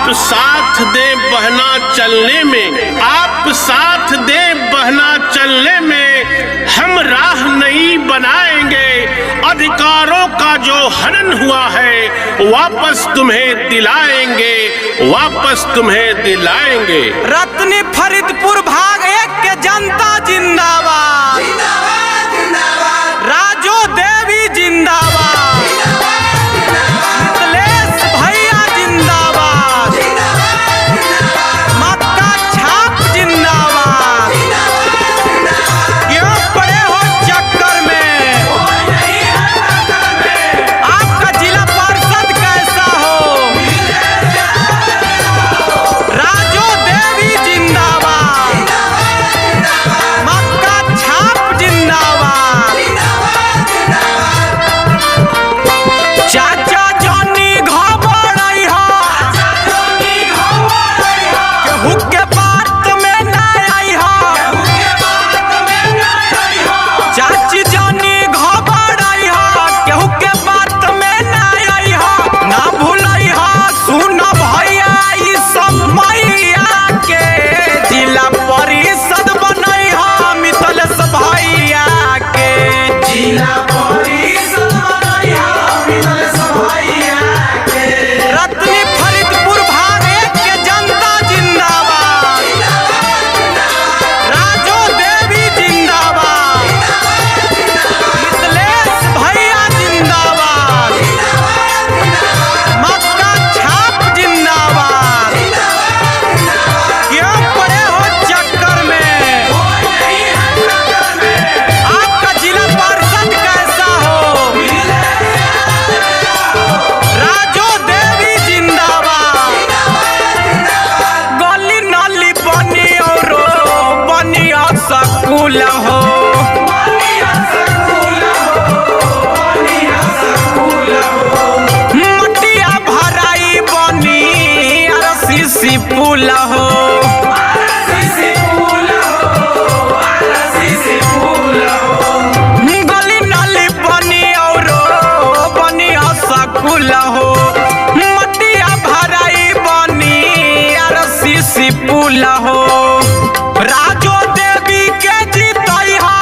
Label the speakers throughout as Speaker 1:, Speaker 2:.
Speaker 1: आप साथ दे बहना चलने में, आप साथ दे बहना चलने में, हम राह नहीं बनाएंगे। अधिकारों का जो हनन हुआ है वापस तुम्हें दिलाएंगे, वापस तुम्हें दिलाएंगे।
Speaker 2: रत्नी फरीदपुर भाग 1 के जनता जिंदाबाद, राजो देवी जिंदाबाद, मितलेश भैया जिंदाबाद, मक्का छाप जिंदाबाद। क्यों पड़े हो चक्कर में? आपका जिला पार्षद कैसा हो? राजो देवी जिंदाबाद, मक्का छाप जिंदाबाद। चाचा जॉनी घबराई हो, केहू के बात में ना आई हो। चाची जॉनी घबराई हो, केहू के बात में ना आई हो। ना भूलाई हो सुन भैया ई सब मैया के, जिला परिषद बनई हो मितलेश भैया के। जिला परिषद बनई हो मितलेश भैया के। रत्नी फरीदपुर भाग 1 के जनता जिंदाबाद, राजो देवी जिंदाबाद, मितलेश भैया जिंदाबाद, मक्का छाप जिंदाबाद। क्यों पड़े हो चक्कर में? आपका जिला पार्षद कैसा हो? राजो देवी जिंदाबाद। गली नाली बनी और बनी स्कूल हो, मटिया भराई बनी RCC पुल हो। गली नाली बनी और बनी स्कूल हो, मटिया भराई बनी RCC पुल हो। राजो देवी के जीतई हो,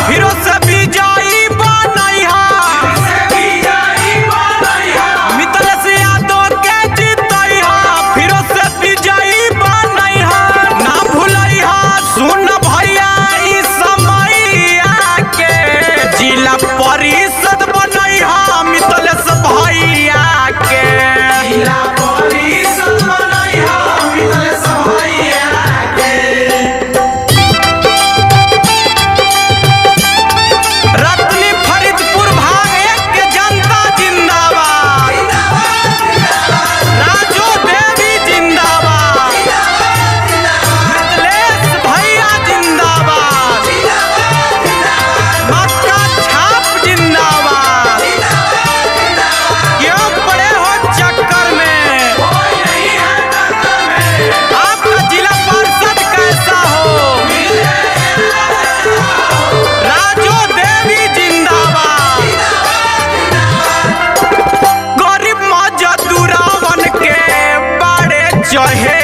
Speaker 2: फिरो से विजयी बनई हो। मितलेश यादव के जीतई हो, फिरो से विजयी बनई हो। ना भूलई हो सुन भैया ई समैया के, जिला परिषद बनई हो मितलेश भैया के। जिला परिषद बनई हो मितलेश भैया के। रत्नी फरीदपुर भाग 1 के जनता जिंदाबाद, राजो देवी जिंदाबाद, मितलेश भैया जिंदाबाद, मक्का छाप जिंदाबाद। क्यों पड़े हो चक्कर में? आपका जिला पार्षद कैसा हो? राजो देवी जिंदाबाद। गरीब मजदूरावन के बड़े चहे